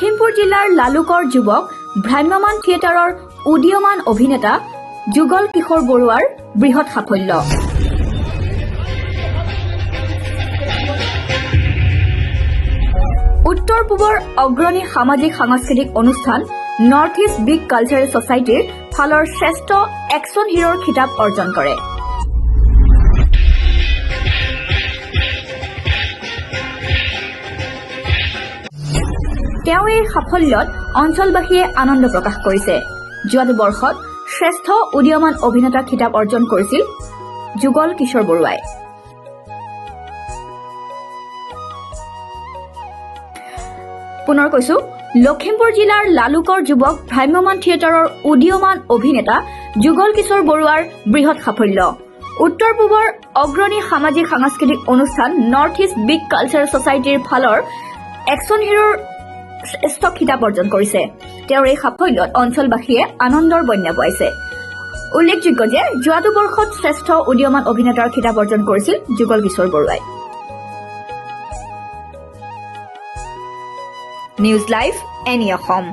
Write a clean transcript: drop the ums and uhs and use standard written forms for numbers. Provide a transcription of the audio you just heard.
লখিমপুৰ জিলাৰ লালুকৰ যুৱক ভ্ৰাম্যমান থিয়েটাৰৰ উদীয়মান অভিনেতা যুগল কিশোৰ বৰুৱাৰ বৃহৎ সাফল্য। উত্তৰ পূবৰ অগ্ৰণী সামাজিক সাংস্কৃতিক অনুষ্ঠান নৰ্থ ইষ্ট বিগ কালচাৰেল ছচাইটিৰ ফালৰ শ্ৰেষ্ঠ একশ্যন হিৰোৰ খিতাপ অৰ্জন কৰে। তেওঁ এই সাফল্যত অঞ্চলবাসীয়ে আনন্দ প্ৰকাশ কৰিছে। যোৱা বৰ্ষত শ্ৰেষ্ঠ উদীয়মান অভিনেতা খিতাপ অৰ্জন কৰিছিল যুগল কিশোৰ বৰুৱাই। পুনৰ কৈছো, লখিমপুৰ জিলাৰ লালুকৰ যুৱক ভ্ৰাম্যমান থিয়েটাৰৰ উদীয়মান অভিনেতা যুগল কিশোৰ বৰুৱাৰ বৃহৎ সাফল্য। উত্তৰ পূবৰ অগ্ৰণী সামাজিক সাংস্কৃতিক অনুষ্ঠান নৰ্থ ইষ্ট বিগ কালচাৰেল ছচাইটিৰ ফালৰ একশ্যন হিৰোৰ শ্ৰেষ্ঠ খিতাপ অৰ্জন কৰিছে। তেওঁৰ এই সাফল্যত অঞ্চলবাসীয়ে আনন্দৰ বন্যা বোৱাইছে। উল্লেখযোগ্য যে যোৱা বৰ্ষত শ্ৰেষ্ঠ উদীয়মান অভিনেতাৰ খিতাপ অৰ্জন কৰিছিল যুগল কিশোৰ বৰুৱাই। News live any Assam.